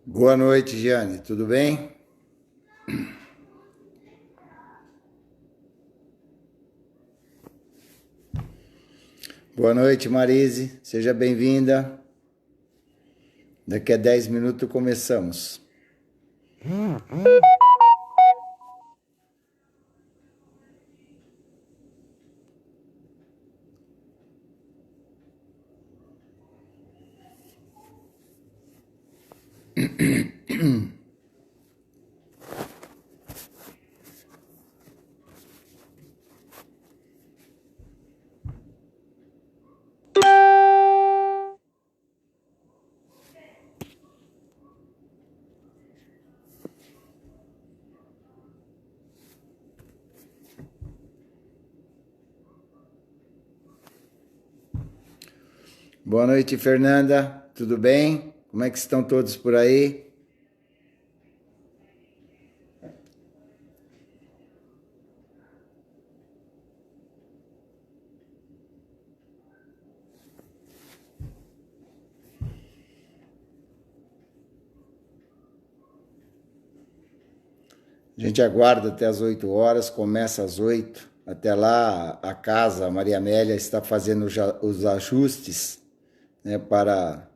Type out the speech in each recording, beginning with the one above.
Boa noite, Giane. Tudo bem? Boa noite, Marise. Seja bem-vinda. Daqui a 10 minutos começamos. Boa noite, Fernanda. Tudo bem? Como é que estão todos por aí? A gente aguarda até as 8 horas, começa às 8. Até lá, a casa, a Maria Amélia, está fazendo os ajustes, né, para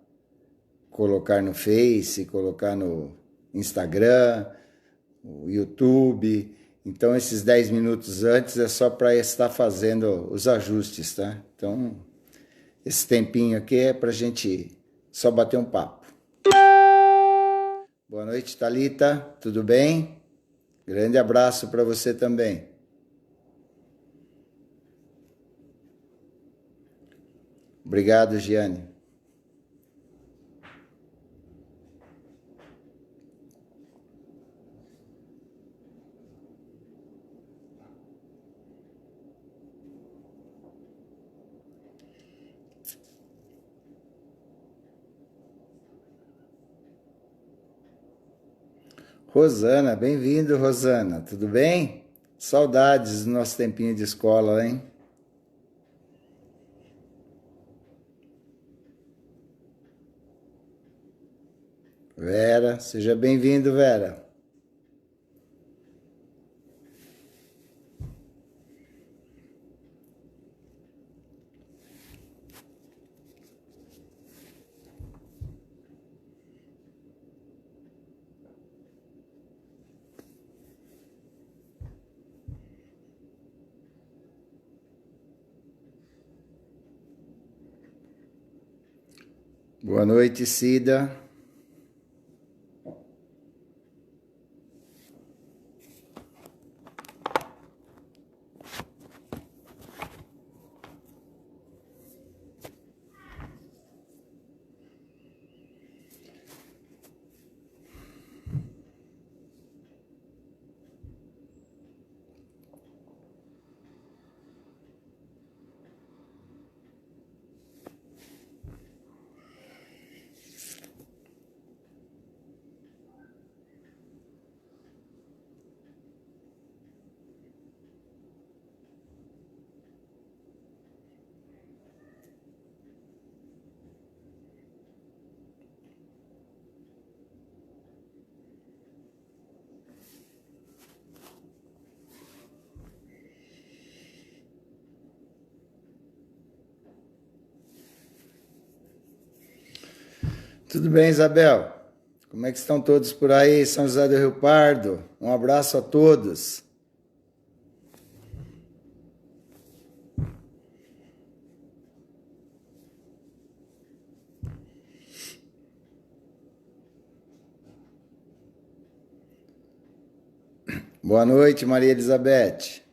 colocar no Face, colocar no Instagram, o YouTube. Então, esses 10 minutos antes é só para estar fazendo os ajustes, tá? Então, esse tempinho aqui é para a gente só bater um papo. Boa noite, Thalita. Tudo bem? Grande abraço para você também. Obrigado, Giane. Rosana, bem-vindo, Rosana. Tudo bem? Saudades do nosso tempinho de escola, hein? Vera, seja bem-vindo, Vera. Boa noite, Cida. Tudo bem, Isabel? Como é que estão todos por aí, São José do Rio Pardo? Um abraço a todos. Boa noite, Maria Elizabeth.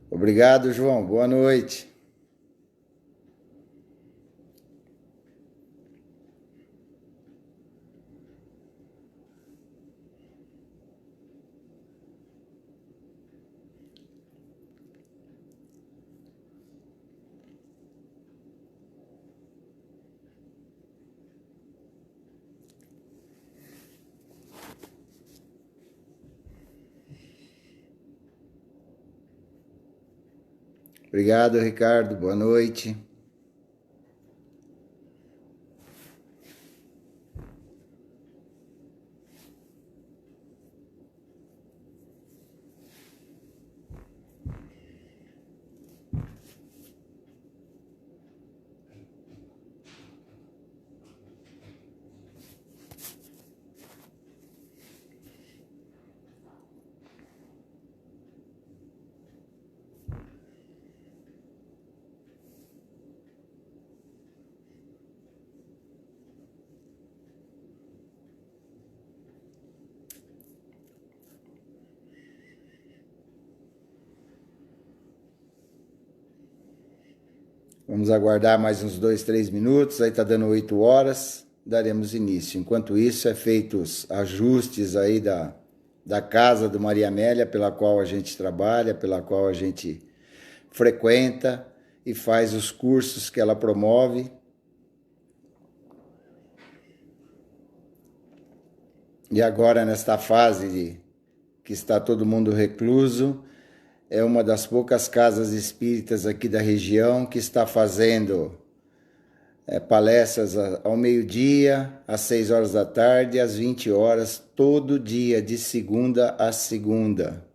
Obrigado, João. Boa noite. Obrigado, Ricardo. Boa noite. Vamos aguardar mais uns 2, 3 minutos, aí está dando 8 horas, daremos início. Enquanto isso, é feitos ajustes aí da casa do Maria Amélia, pela qual a gente trabalha, pela qual a gente frequenta e faz os cursos que ela promove. E agora, nesta fase que está todo mundo recluso, é uma das poucas casas espíritas aqui da região que está fazendo palestras ao meio-dia, às 6 horas da tarde, às 20 horas, todo dia, de segunda a segunda.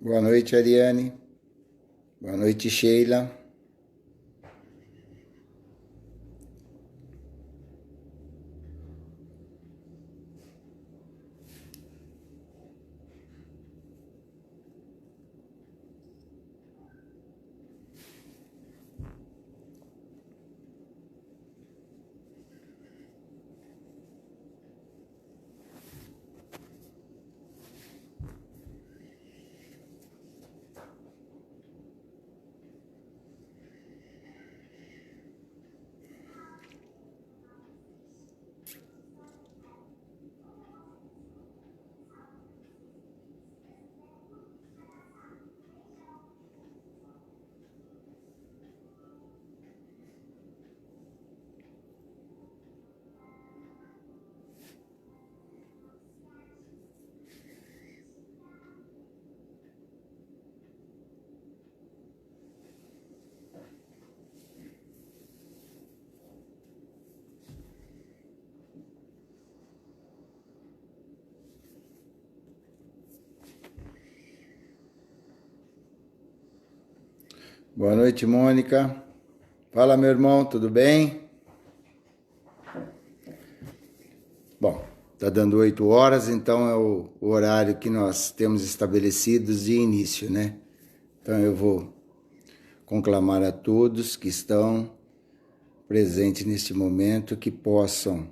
Boa noite, Ariane. Boa noite, Sheila. Boa noite, Mônica. Fala, meu irmão, tudo bem? Bom, está dando 8 horas, então é o horário que nós temos estabelecidos de início, né? Então eu vou conclamar a todos que estão presentes neste momento que possam,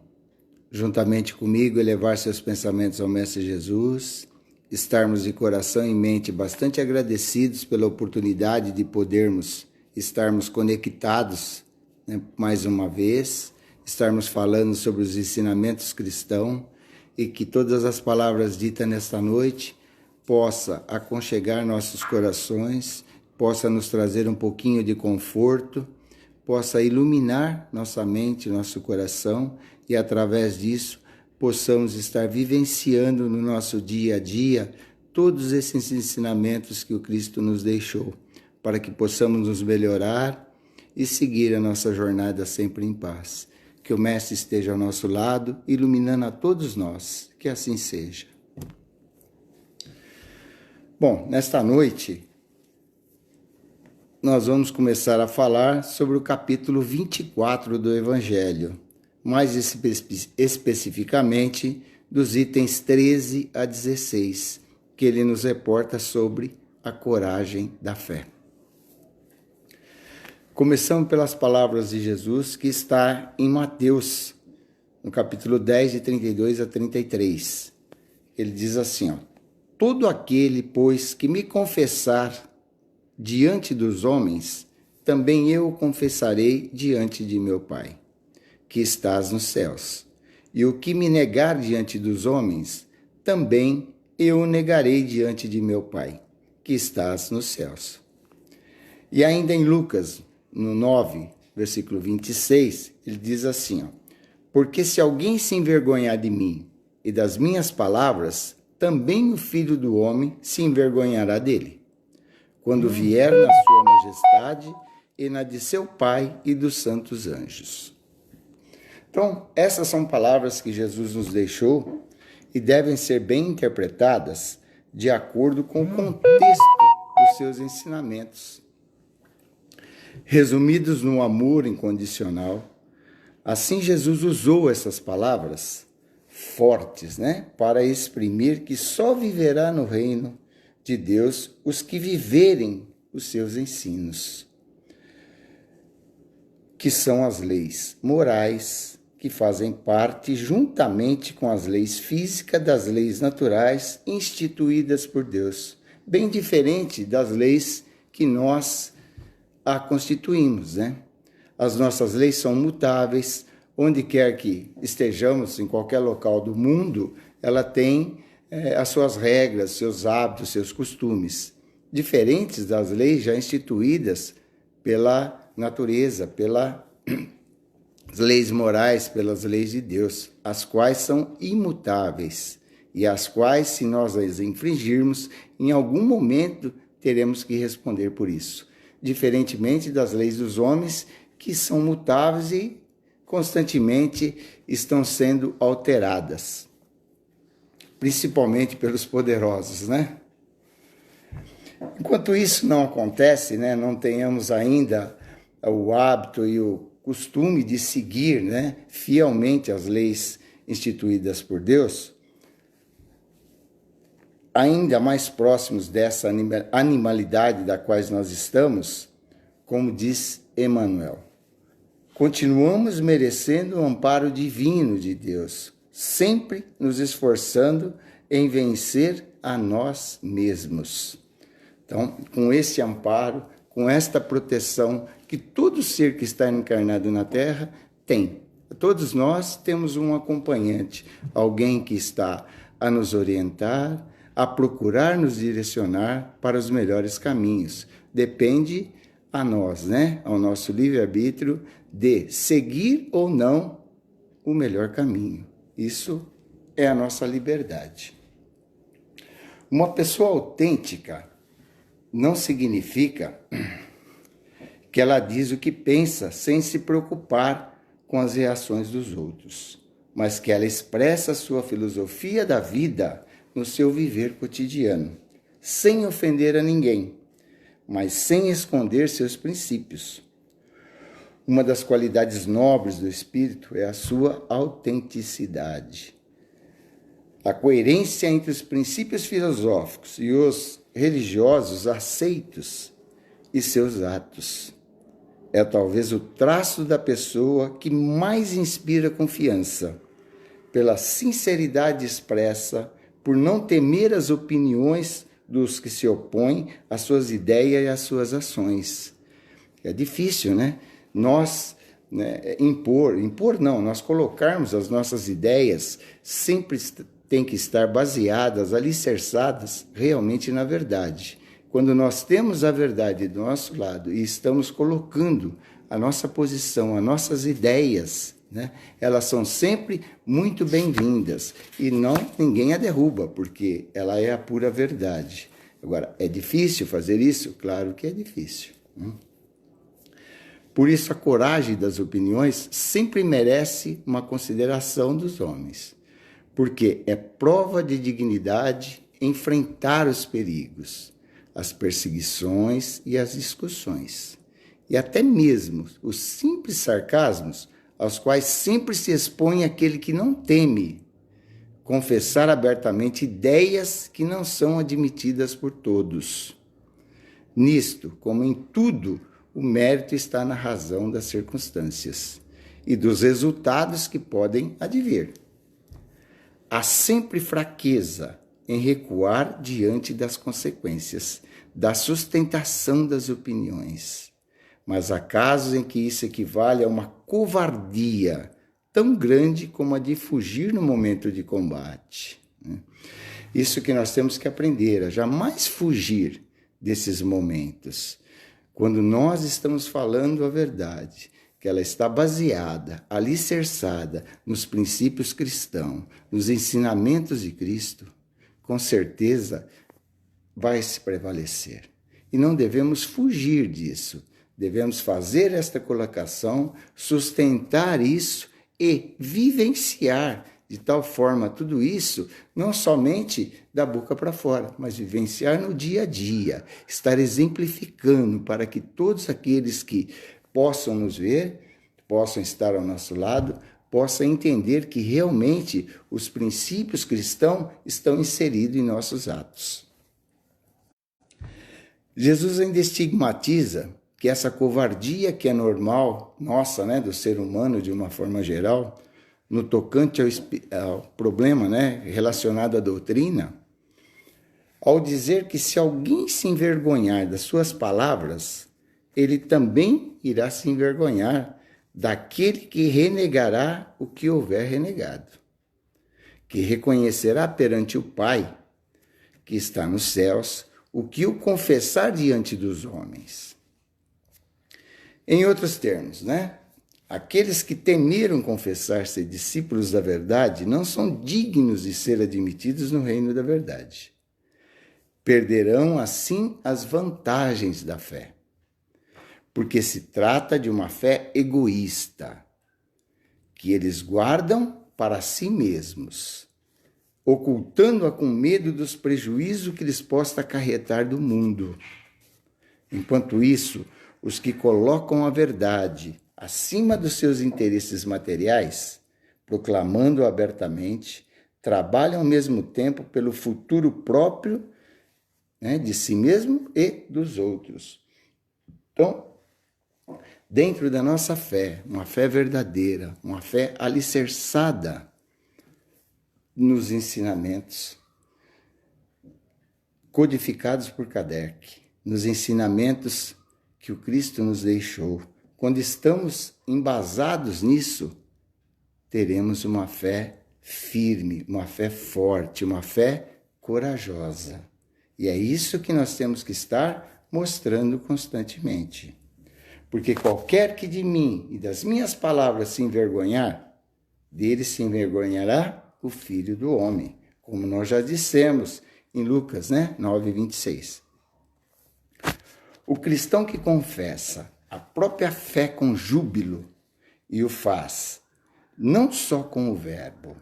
juntamente comigo, elevar seus pensamentos ao Mestre Jesus, estarmos de coração e mente bastante agradecidos pela oportunidade de podermos estarmos conectados, né, mais uma vez, estarmos falando sobre os ensinamentos cristãos e que todas as palavras ditas nesta noite possa aconchegar nossos corações, possa nos trazer um pouquinho de conforto, possa iluminar nossa mente, nosso coração e através disso possamos estar vivenciando no nosso dia a dia todos esses ensinamentos que o Cristo nos deixou, para que possamos nos melhorar e seguir a nossa jornada sempre em paz. Que o Mestre esteja ao nosso lado, iluminando a todos nós. Que assim seja. Bom, nesta noite, nós vamos começar a falar sobre o capítulo 24 do Evangelho, mais especificamente dos itens 13 a 16, que ele nos reporta sobre a coragem da fé. Começando pelas palavras de Jesus, que está em Mateus, no capítulo 10, de 32 a 33. Ele diz assim, todo aquele, pois, que me confessar diante dos homens, também eu o confessarei diante de meu Pai, que estás nos céus. E o que me negar diante dos homens, também eu o negarei diante de meu Pai, que estás nos céus. E ainda em Lucas, no 9, versículo 26, ele diz assim, porque se alguém se envergonhar de mim e das minhas palavras, também o Filho do Homem se envergonhará dele, quando vier na sua majestade e na de seu Pai e dos santos anjos. Então, essas são palavras que Jesus nos deixou e devem ser bem interpretadas de acordo com o contexto dos seus ensinamentos. Resumidos no amor incondicional, assim Jesus usou essas palavras fortes, para exprimir que só viverá no reino de Deus os que viverem os seus ensinos, que são as leis morais, que fazem parte, juntamente com as leis físicas, das leis naturais instituídas por Deus, bem diferente das leis que nós a constituímos, As nossas leis são mutáveis, onde quer que estejamos, em qualquer local do mundo, ela tem as suas regras, seus hábitos, seus costumes, diferentes das leis já instituídas pela natureza, pelas leis morais, pelas leis de Deus, as quais são imutáveis e as quais, se nós as infringirmos, em algum momento teremos que responder por isso, diferentemente das leis dos homens, que são mutáveis e constantemente estão sendo alteradas, principalmente pelos poderosos, Enquanto isso não acontece, não tenhamos ainda o hábito e o costume de seguir, fielmente as leis instituídas por Deus, ainda mais próximos dessa animalidade da qual nós estamos, como diz Emmanuel, continuamos merecendo o amparo divino de Deus, sempre nos esforçando em vencer a nós mesmos. Então, com esse amparo, com esta proteção que todo ser que está encarnado na Terra tem. Todos nós temos um acompanhante, alguém que está a nos orientar, a procurar nos direcionar para os melhores caminhos. Depende a nós, ao nosso livre-arbítrio, de seguir ou não o melhor caminho. Isso é a nossa liberdade. Uma pessoa autêntica não significa que ela diz o que pensa sem se preocupar com as reações dos outros, mas que ela expressa a sua filosofia da vida no seu viver cotidiano, sem ofender a ninguém, mas sem esconder seus princípios. Uma das qualidades nobres do espírito é a sua autenticidade. A coerência entre os princípios filosóficos e os religiosos aceitos e seus atos. É talvez o traço da pessoa que mais inspira confiança, pela sinceridade expressa, por não temer as opiniões dos que se opõem às suas ideias e às suas ações. É difícil, Nós nós colocarmos as nossas ideias sempre tem que estar baseadas, alicerçadas realmente na verdade. Quando nós temos a verdade do nosso lado e estamos colocando a nossa posição, as nossas ideias, elas são sempre muito bem-vindas e ninguém a derruba, porque ela é a pura verdade. Agora, é difícil fazer isso? Claro que é difícil. Por isso, a coragem das opiniões sempre merece uma consideração dos homens, porque é prova de dignidade enfrentar os perigos, as perseguições e as discussões, e até mesmo os simples sarcasmos aos quais sempre se expõe aquele que não teme confessar abertamente ideias que não são admitidas por todos. Nisto, como em tudo, o mérito está na razão das circunstâncias e dos resultados que podem advir. Há sempre fraqueza em recuar diante das consequências, da sustentação das opiniões. Mas há casos em que isso equivale a uma covardia tão grande como a de fugir no momento de combate. Isso que nós temos que aprender, a jamais fugir desses momentos. Quando nós estamos falando a verdade, que ela está baseada, alicerçada nos princípios cristãos, nos ensinamentos de Cristo, com certeza vai se prevalecer. E não devemos fugir disso. Devemos fazer esta colocação, sustentar isso e vivenciar de tal forma tudo isso, não somente da boca para fora, mas vivenciar no dia a dia, estar exemplificando para que todos aqueles que possam nos ver, possam estar ao nosso lado, possam entender que realmente os princípios cristãos estão inseridos em nossos atos. Jesus ainda estigmatiza que essa covardia que é normal, nossa, do ser humano de uma forma geral, no tocante ao problema relacionado à doutrina, ao dizer que se alguém se envergonhar das suas palavras, ele também irá se envergonhar daquele que renegará o que houver renegado, que reconhecerá perante o Pai, que está nos céus, o que o confessar diante dos homens. Em outros termos, aqueles que temeram confessar-se discípulos da verdade não são dignos de ser admitidos no reino da verdade. Perderão, assim, as vantagens da fé, porque se trata de uma fé egoísta, que eles guardam para si mesmos, ocultando-a com medo dos prejuízos que lhes possa acarretar do mundo. Enquanto isso, os que colocam a verdade acima dos seus interesses materiais, proclamando abertamente, trabalham ao mesmo tempo pelo futuro próprio de si mesmo e dos outros. Então, dentro da nossa fé, uma fé verdadeira, uma fé alicerçada nos ensinamentos codificados por Kardec, nos ensinamentos que o Cristo nos deixou. Quando estamos embasados nisso, teremos uma fé firme, uma fé forte, uma fé corajosa. E é isso que nós temos que estar mostrando constantemente. Porque qualquer que de mim e das minhas palavras se envergonhar, dele se envergonhará o Filho do Homem, como nós já dissemos em Lucas 9:26. O cristão que confessa a própria fé com júbilo e o faz não só com o verbo,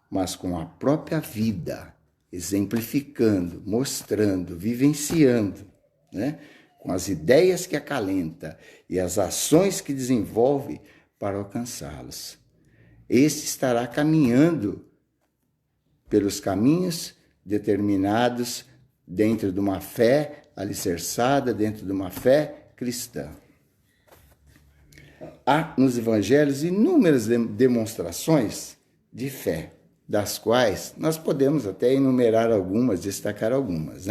mas com a própria vida, exemplificando, mostrando, vivenciando, com as ideias que acalenta e as ações que desenvolve para alcançá-los. Este estará caminhando pelos caminhos determinados dentro de uma fé alicerçada, dentro de uma fé cristã. Há nos evangelhos inúmeras demonstrações de fé, das quais nós podemos até enumerar algumas, destacar algumas,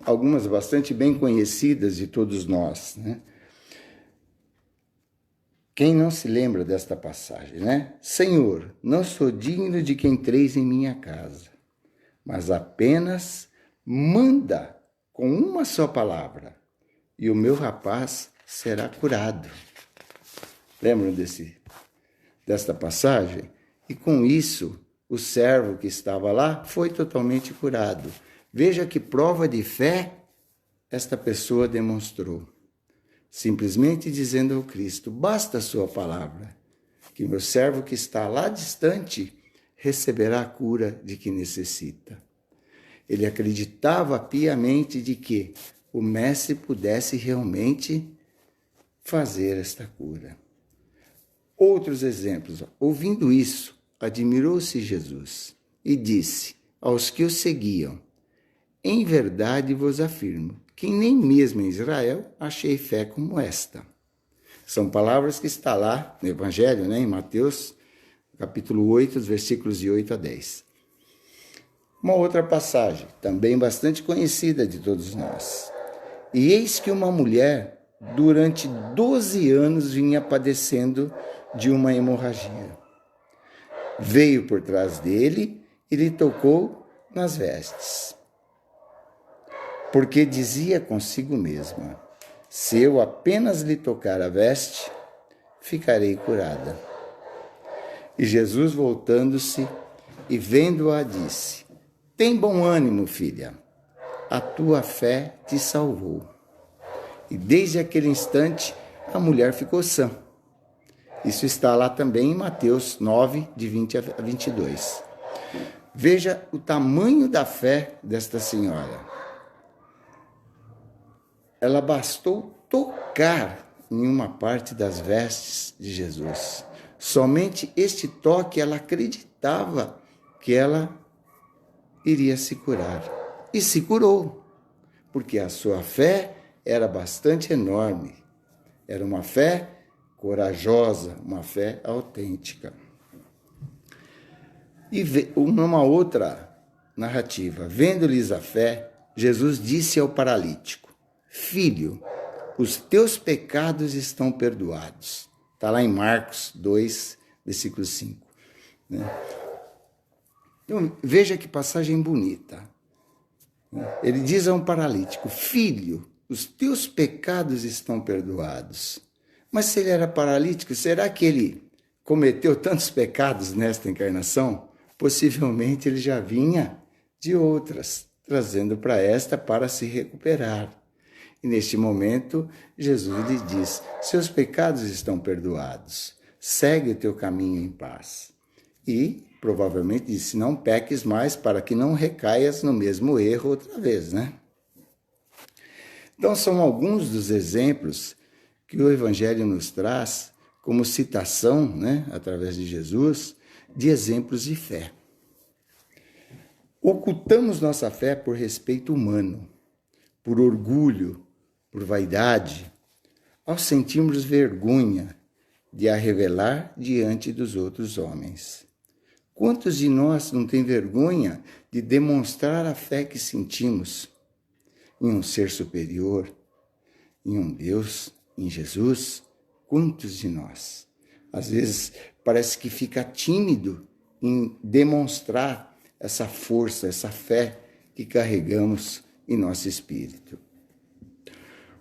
algumas bastante bem conhecidas de todos nós, Quem não se lembra desta passagem, Senhor, não sou digno de que entreis em minha casa, mas apenas manda com uma só palavra, e o meu rapaz será curado. Lembram desta passagem? E com isso, o servo que estava lá foi totalmente curado. Veja que prova de fé esta pessoa demonstrou. simplesmente dizendo ao Cristo: basta a sua palavra, que meu servo que está lá distante receberá a cura de que necessita. Ele acreditava piamente de que o mestre pudesse realmente fazer esta cura. Outros exemplos. Ouvindo isso, admirou-se Jesus e disse aos que o seguiam: em verdade vos afirmo que nem mesmo em Israel achei fé como esta. São palavras que estão lá no Evangelho, em Mateus, capítulo 8, versículos de 8 a 10. Uma outra passagem, também bastante conhecida de todos nós. E eis que uma mulher, durante 12 anos, vinha padecendo de uma hemorragia. Veio por trás dele e lhe tocou nas vestes. Porque dizia consigo mesma: se eu apenas lhe tocar a veste, ficarei curada. E Jesus, voltando-se e vendo-a, disse: tem bom ânimo, filha, a tua fé te salvou. E desde aquele instante a mulher ficou sã. Isso está lá também em Mateus 9, de 20 a 22. Veja o tamanho da fé desta senhora. Ela bastou tocar em uma parte das vestes de Jesus. Somente este toque ela acreditava que ela iria se curar. E se curou, porque a sua fé era bastante enorme. Era uma fé corajosa, uma fé autêntica. E numa outra narrativa, vendo-lhes a fé, Jesus disse ao paralítico: filho, os teus pecados estão perdoados. Está lá em Marcos 2, versículo 5. Então, veja que passagem bonita. Ele diz a um paralítico: filho, os teus pecados estão perdoados. Mas se ele era paralítico, será que ele cometeu tantos pecados nesta encarnação? Possivelmente ele já vinha de outras, trazendo para esta para se recuperar. E neste momento, Jesus lhe diz: seus pecados estão perdoados, segue o teu caminho em paz. E provavelmente disse: não peques mais para que não recaias no mesmo erro outra vez, Então são alguns dos exemplos que o Evangelho nos traz como citação, através de Jesus, de exemplos de fé. Ocultamos nossa fé por respeito humano, por orgulho, por vaidade, ao sentirmos vergonha de a revelar diante dos outros homens. Quantos de nós não têm vergonha de demonstrar a fé que sentimos em um ser superior, em um Deus, em Jesus? Quantos de nós? Às vezes parece que fica tímido em demonstrar essa força, essa fé que carregamos em nosso espírito.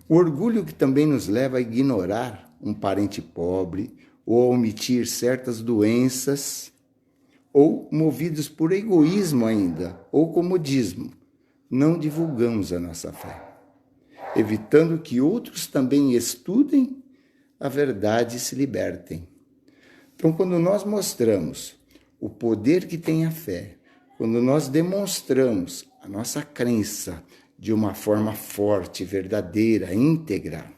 O orgulho que também nos leva a ignorar um parente pobre ou a omitir certas doenças, ou movidos por egoísmo ainda, ou comodismo, não divulgamos a nossa fé, evitando que outros também estudem a verdade e se libertem. Então, quando nós mostramos o poder que tem a fé, quando nós demonstramos a nossa crença de uma forma forte, verdadeira, íntegra,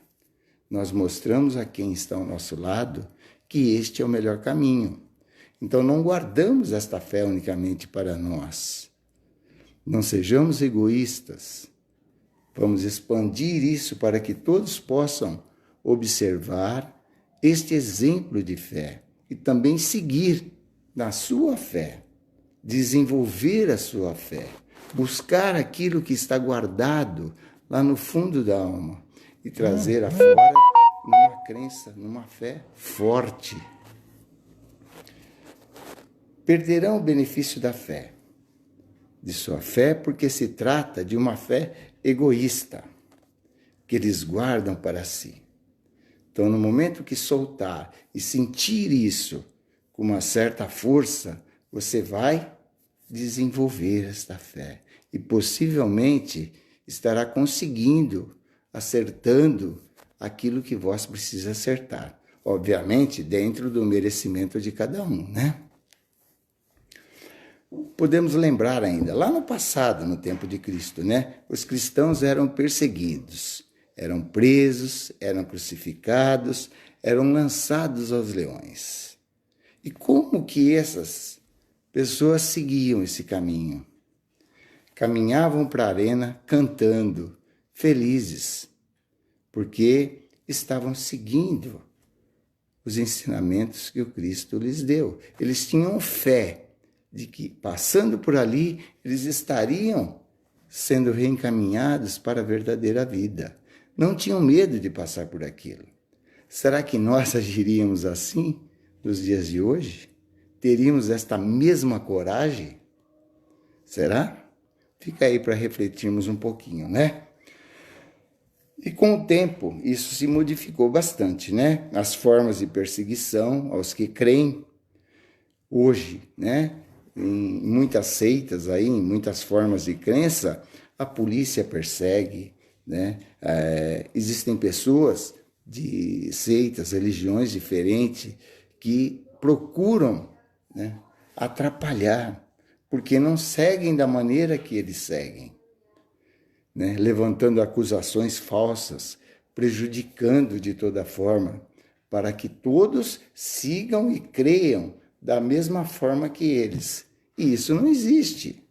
nós mostramos a quem está ao nosso lado que este é o melhor caminho. Então, não guardamos esta fé unicamente para nós. Não sejamos egoístas. Vamos expandir isso para que todos possam observar este exemplo de fé e também seguir na sua fé, desenvolver a sua fé, buscar aquilo que está guardado lá no fundo da alma e trazer afora numa crença, numa fé forte. Perderão o benefício da fé, de sua fé, porque se trata de uma fé egoísta, que eles guardam para si. Então, no momento que soltar e sentir isso com uma certa força, você vai desenvolver esta fé e possivelmente estará conseguindo, acertando aquilo que vós precisa acertar. Obviamente, dentro do merecimento de cada um, né? Podemos lembrar ainda, lá no passado, no tempo de Cristo, né? Os cristãos eram perseguidos, eram presos, eram crucificados, eram lançados aos leões. E como que essas pessoas seguiam esse caminho? Caminhavam para a arena cantando, felizes, porque estavam seguindo os ensinamentos que o Cristo lhes deu. Eles tinham fé de que, passando por ali, eles estariam sendo reencaminhados para a verdadeira vida. Não tinham medo de passar por aquilo. Será que nós agiríamos assim nos dias de hoje? Teríamos esta mesma coragem? Será? Fica aí para refletirmos um pouquinho, né? E com o tempo, isso se modificou bastante, né? As formas de perseguição aos que creem hoje, né? Em muitas seitas aí, em muitas formas de crença, a polícia persegue, né? Existem pessoas de seitas, religiões diferentes que procuram, né, atrapalhar, porque não seguem da maneira que eles seguem, né? Levantando acusações falsas, prejudicando de toda forma, para que todos sigam e creiam da mesma forma que eles. E isso não existe,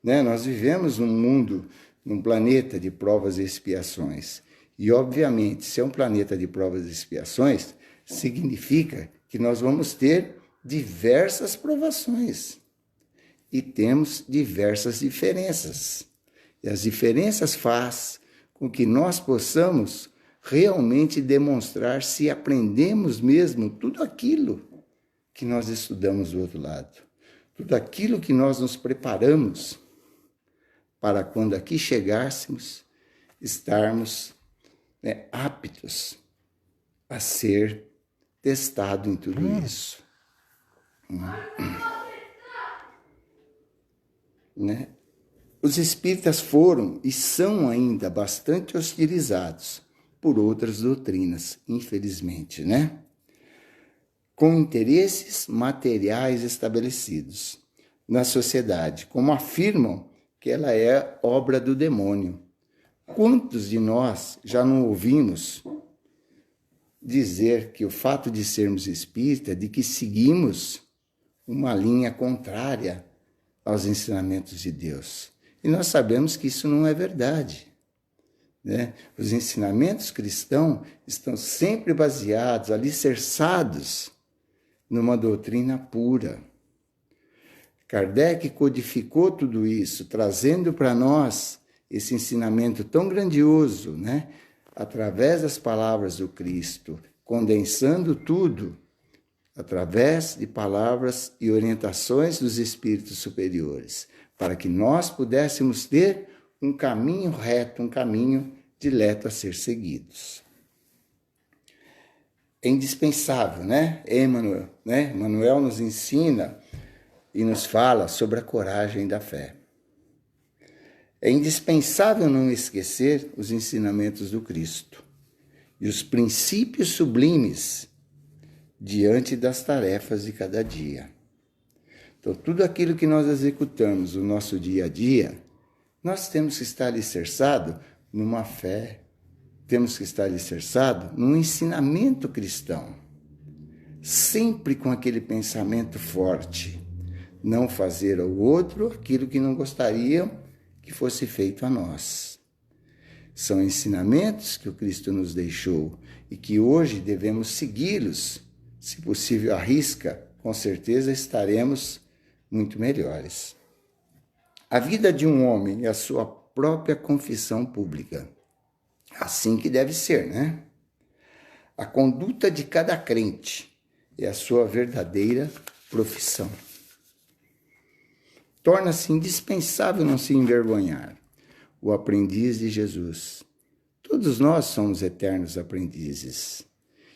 né? Nós vivemos num mundo, num planeta de provas e expiações. E, obviamente, se é um planeta de provas e expiações, significa que nós vamos ter diversas provações. E temos diversas diferenças. E as diferenças fazem com que nós possamos realmente demonstrar se aprendemos mesmo tudo aquilo que nós estudamos do outro lado. Tudo aquilo que nós nos preparamos para quando aqui chegássemos, estarmos, né, aptos a ser testado em tudo isso. Né? Os espíritas foram e são ainda bastante hostilizados por outras doutrinas, infelizmente, né? Com interesses materiais estabelecidos na sociedade, como afirmam que ela é obra do demônio. Quantos de nós já não ouvimos dizer que o fato de sermos espíritas, de que seguimos uma linha contrária aos ensinamentos de Deus? E nós sabemos que isso não é verdade, né? Os ensinamentos cristãos estão sempre baseados, alicerçados numa doutrina pura. Kardec codificou tudo isso, trazendo para nós esse ensinamento tão grandioso, né? Através das palavras do Cristo, condensando tudo através de palavras e orientações dos espíritos superiores, para que nós pudéssemos ter um caminho reto, um caminho direto a ser seguidos. É indispensável, né? Emmanuel, né? Emmanuel nos ensina e nos fala sobre a coragem da fé. É indispensável não esquecer os ensinamentos do Cristo e os princípios sublimes diante das tarefas de cada dia. Então, tudo aquilo que nós executamos no nosso dia a dia, nós temos que estar alicerçado numa fé, temos que estar alicerçado num ensinamento cristão, sempre com aquele pensamento forte, não fazer ao outro aquilo que não gostariam que fosse feito a nós. São ensinamentos que o Cristo nos deixou e que hoje devemos segui-los, se possível à risca, com certeza estaremos muito melhores. A vida de um homem é a sua própria confissão pública. Assim que deve ser, né? A conduta de cada crente é a sua verdadeira profissão. Torna-se indispensável não se envergonhar. O aprendiz de Jesus. Todos nós somos eternos aprendizes.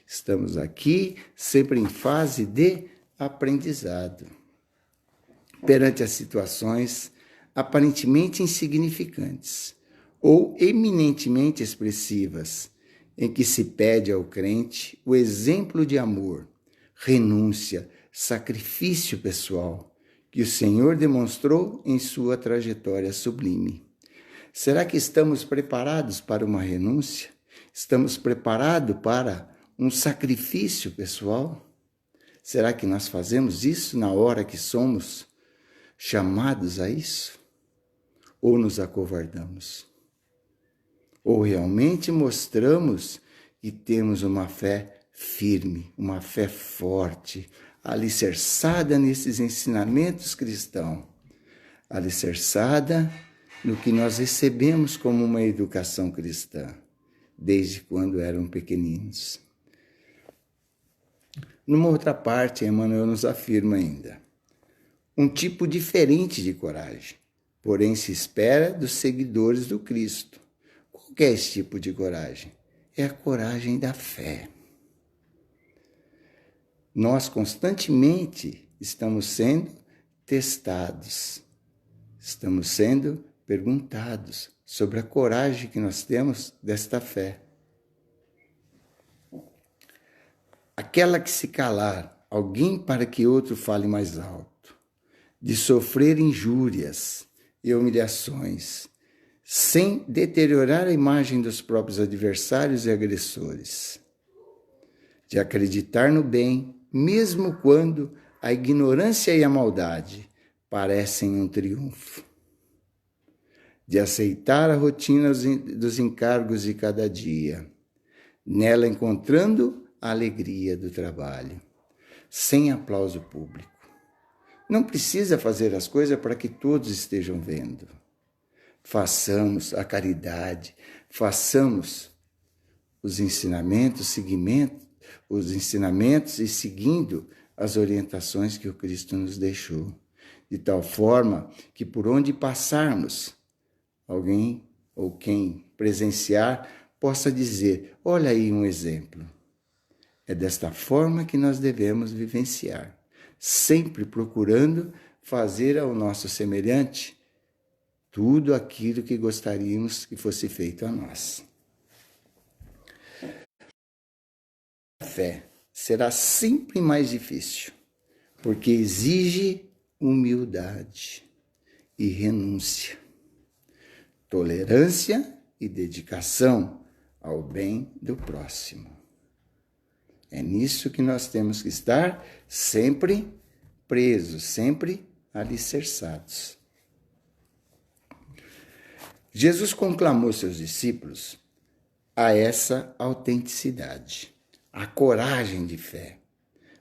Estamos aqui sempre em fase de aprendizado. Perante as situações aparentemente insignificantes ou eminentemente expressivas, em que se pede ao crente o exemplo de amor, renúncia, sacrifício pessoal que o Senhor demonstrou em sua trajetória sublime. Será que estamos preparados para uma renúncia? Estamos preparados para um sacrifício pessoal? Será que nós fazemos isso na hora que somos chamados a isso? Ou nos acovardamos? Ou realmente mostramos que temos uma fé firme, uma fé forte, alicerçada nesses ensinamentos cristãos, alicerçada no que nós recebemos como uma educação cristã, desde quando eram pequeninos. Numa outra parte, Emmanuel nos afirma ainda: um tipo diferente de coragem, porém se espera dos seguidores do Cristo. Qual que é esse tipo de coragem? É a coragem da fé. Nós constantemente estamos sendo testados, estamos sendo perguntados sobre a coragem que nós temos desta fé. Aquela que se calar alguém para que outro fale mais alto, de sofrer injúrias e humilhações, sem deteriorar a imagem dos próprios adversários e agressores, de acreditar no bem, mesmo quando a ignorância e a maldade parecem um triunfo, de aceitar a rotina dos encargos de cada dia, nela encontrando a alegria do trabalho, sem aplauso público. Não precisa fazer as coisas para que todos estejam vendo. Façamos a caridade, façamos os ensinamentos e seguindo as orientações que o Cristo nos deixou, de tal forma que por onde passarmos, alguém ou quem presenciar possa dizer: olha aí um exemplo. É desta forma que nós devemos vivenciar, sempre procurando fazer ao nosso semelhante tudo aquilo que gostaríamos que fosse feito a nós. A fé será sempre mais difícil, porque exige humildade e renúncia, tolerância e dedicação ao bem do próximo. É nisso que nós temos que estar sempre presos, sempre alicerçados. Jesus conclamou seus discípulos a essa autenticidade, a coragem de fé,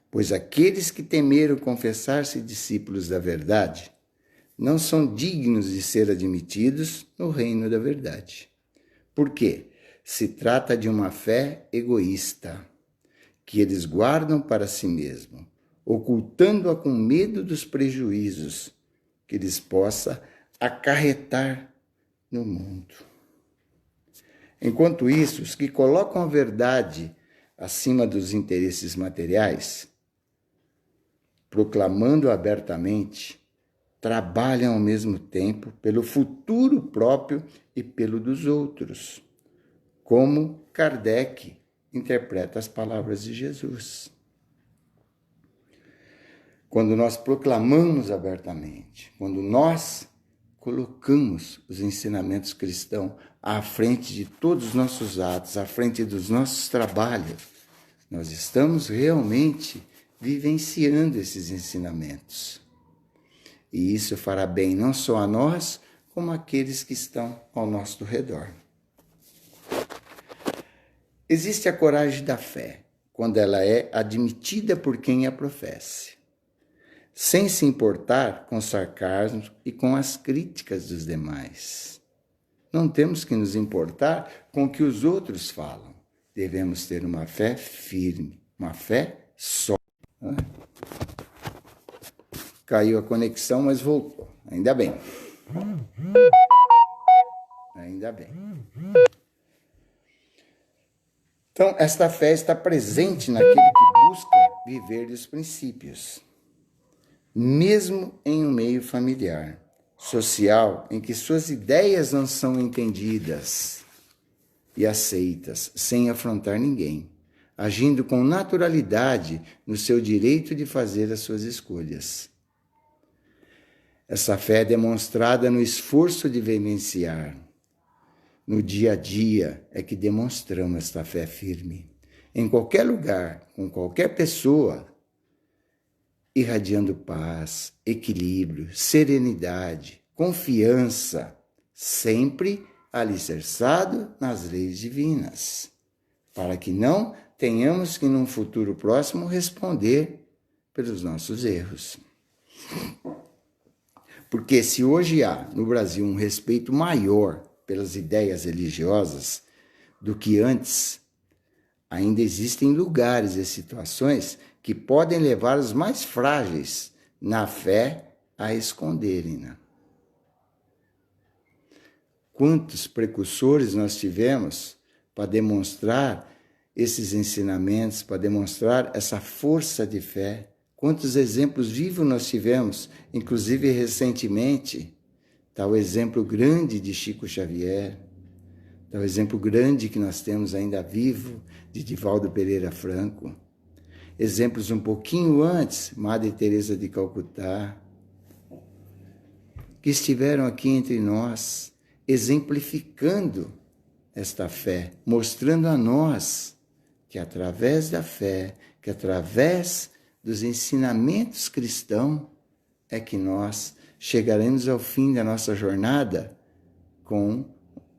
pois aqueles que temeram confessar-se discípulos da verdade não são dignos de ser admitidos no reino da verdade. Por quê? Se trata de uma fé egoísta, que eles guardam para si mesmos, ocultando-a com medo dos prejuízos que lhes possa acarretar no mundo. Enquanto isso, os que colocam a verdade acima dos interesses materiais, proclamando abertamente, trabalham ao mesmo tempo pelo futuro próprio e pelo dos outros, como Kardec interpreta as palavras de Jesus. Quando nós proclamamos abertamente, quando nós colocamos os ensinamentos cristãos à frente de todos os nossos atos, à frente dos nossos trabalhos, nós estamos realmente vivenciando esses ensinamentos. E isso fará bem não só a nós, como àqueles que estão ao nosso redor. Existe a coragem da fé, quando ela é admitida por quem a professa, sem se importar com o sarcasmo e com as críticas dos demais. Não temos que nos importar com o que os outros falam. Devemos ter uma fé firme, uma fé sólida. Caiu a conexão, mas voltou. Ainda bem. Ainda bem. Então, esta fé está presente naquele que busca viver os princípios, mesmo em um meio familiar, social, em que suas ideias não são entendidas. e aceitas, sem afrontar ninguém, agindo com naturalidade no seu direito de fazer as suas escolhas. Essa fé é demonstrada no esforço de vivenciar. No dia a dia é que demonstramos esta fé firme. Em qualquer lugar, com qualquer pessoa, irradiando paz, equilíbrio, serenidade, confiança, sempre alicerçado nas leis divinas, para que não tenhamos que, num futuro próximo, responder pelos nossos erros. Porque se hoje há no Brasil um respeito maior pelas ideias religiosas do que antes, ainda existem lugares e situações que podem levar os mais frágeis na fé a esconderem-na. Quantos precursores nós tivemos para demonstrar esses ensinamentos, para demonstrar essa força de fé? Quantos exemplos vivos nós tivemos, inclusive recentemente? Está o exemplo grande de Chico Xavier, está o exemplo grande que nós temos ainda vivo de Divaldo Pereira Franco. Exemplos um pouquinho antes, Madre Teresa de Calcutá, que estiveram aqui entre nós, exemplificando esta fé, mostrando a nós que através da fé, que através dos ensinamentos cristãos, é que nós chegaremos ao fim da nossa jornada com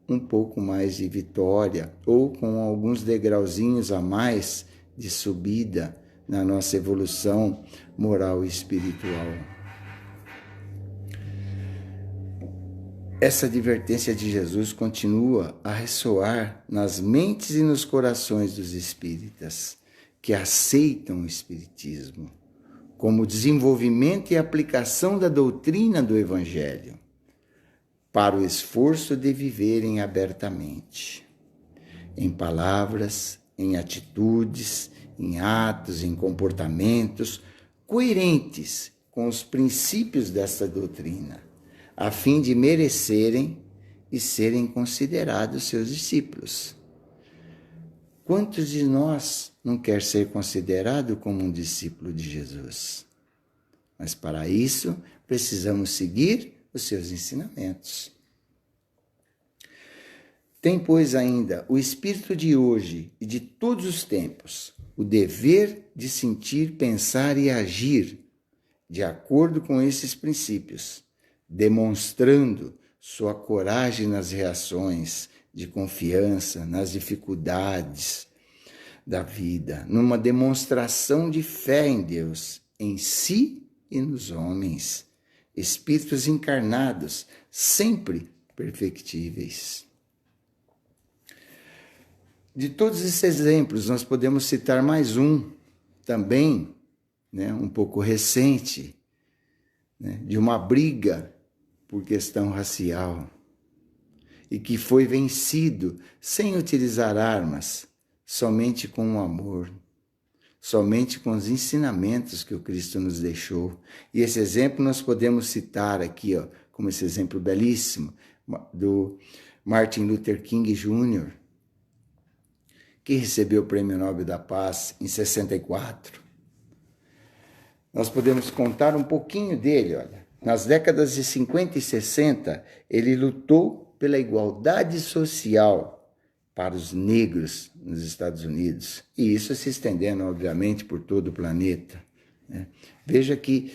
um pouco mais de vitória ou com alguns degrauzinhos a mais de subida na nossa evolução moral e espiritual. Essa advertência de Jesus continua a ressoar nas mentes e nos corações dos espíritas que aceitam o espiritismo como desenvolvimento e aplicação da doutrina do Evangelho para o esforço de viverem abertamente, em palavras, em atitudes, em atos, em comportamentos coerentes com os princípios dessa doutrina, a fim de merecerem e serem considerados seus discípulos. Quantos de nós não quer ser considerado como um discípulo de Jesus? Mas para isso precisamos seguir os seus ensinamentos. Tem, pois, ainda o espírito de hoje e de todos os tempos o dever de sentir, pensar e agir de acordo com esses princípios, demonstrando sua coragem nas reações de confiança, nas dificuldades da vida, numa demonstração de fé em Deus, em si e nos homens, espíritos encarnados, sempre perfectíveis. De todos esses exemplos, nós podemos citar mais um, também, um pouco recente, de uma briga por questão racial, e que foi vencido sem utilizar armas, somente com o amor, somente com os ensinamentos que o Cristo nos deixou. E esse exemplo nós podemos citar aqui, como esse exemplo belíssimo do Martin Luther King Jr., que recebeu o Prêmio Nobel da Paz em 64. Nós podemos contar um pouquinho dele, olha. Nas décadas de 50 e 60, ele lutou pela igualdade social para os negros nos Estados Unidos. E isso se estendendo, obviamente, por todo o planeta. Veja que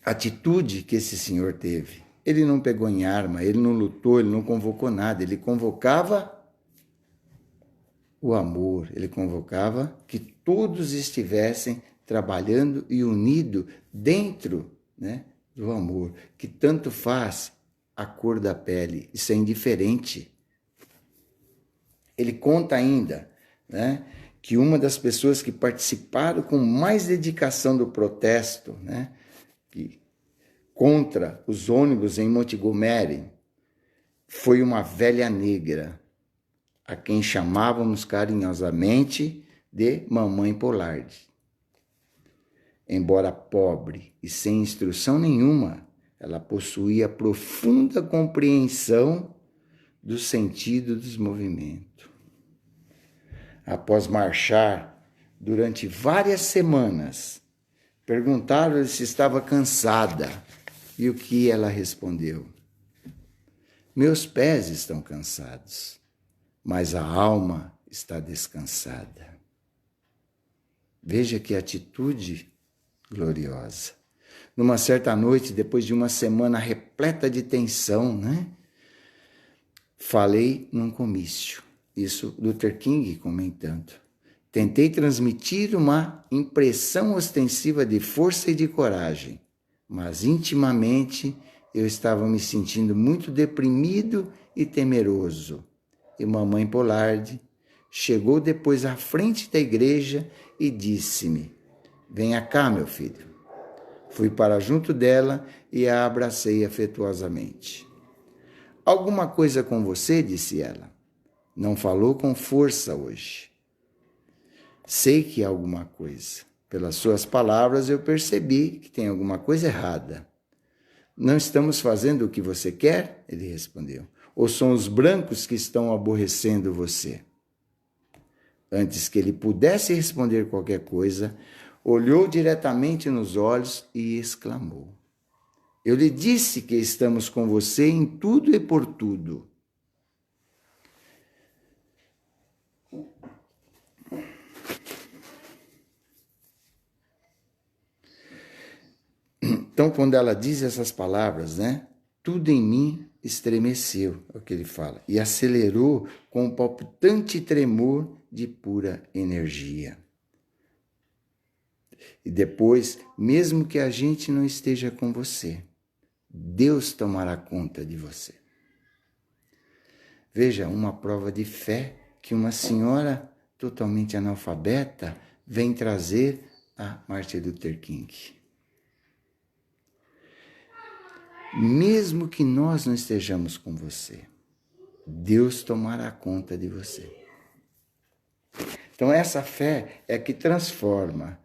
atitude que esse senhor teve. Ele não pegou em arma, ele não lutou, ele não convocou nada. Ele convocava o amor, ele convocava que todos estivessem trabalhando e unidos dentro do amor, que tanto faz a cor da pele, isso é indiferente. Ele conta ainda que uma das pessoas que participaram com mais dedicação do protesto contra os ônibus em Montgomery foi uma velha negra, a quem chamávamos carinhosamente de Mamãe Pollard. Embora pobre e sem instrução nenhuma, ela possuía profunda compreensão do sentido dos movimentos. Após marchar durante várias semanas, perguntaram-lhe se estava cansada, e o que ela respondeu? Meus pés estão cansados, mas a alma está descansada. Veja que atitude gloriosa. Numa certa noite, depois de uma semana repleta de tensão, falei num comício, isso Luther King comentando. Tentei transmitir uma impressão ostensiva de força e de coragem, mas intimamente eu estava me sentindo muito deprimido e temeroso. E mamãe Pollard chegou depois à frente da igreja e disse-me: venha cá, meu filho. Fui para junto dela e a abracei afetuosamente. Alguma coisa com você? Disse ela. Não falou com força hoje. Sei que há alguma coisa. Pelas suas palavras eu percebi que tem alguma coisa errada. Não estamos fazendo o que você quer? Ele respondeu. Ou são os brancos que estão aborrecendo você? Antes que ele pudesse responder qualquer coisa, olhou diretamente nos olhos e exclamou: eu lhe disse que estamos com você em tudo e por tudo. Então, quando ela diz essas palavras, tudo em mim estremeceu, é o que ele fala, e acelerou com um palpitante tremor de pura energia. E depois, mesmo que a gente não esteja com você, Deus tomará conta de você. Veja, uma prova de fé que uma senhora totalmente analfabeta vem trazer a Martin Luther King. Mesmo que nós não estejamos com você, Deus tomará conta de você. Então essa fé é que transforma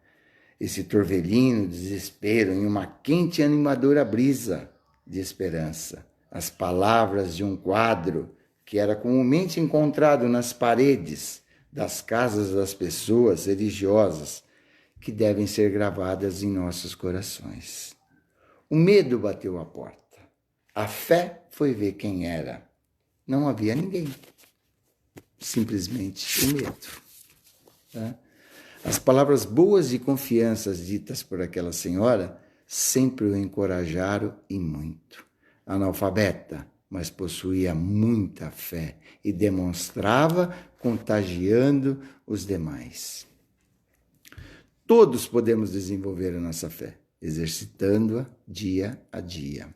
esse torvelino, desespero, em uma quente e animadora brisa de esperança. As palavras de um quadro que era comumente encontrado nas paredes das casas das pessoas religiosas, que devem ser gravadas em nossos corações. O medo bateu à porta. A fé foi ver quem era. Não havia ninguém. Simplesmente o medo. As palavras boas e confianças ditas por aquela senhora sempre o encorajaram e muito. Analfabeta, mas possuía muita fé e demonstrava contagiando os demais. Todos podemos desenvolver a nossa fé, exercitando-a dia a dia.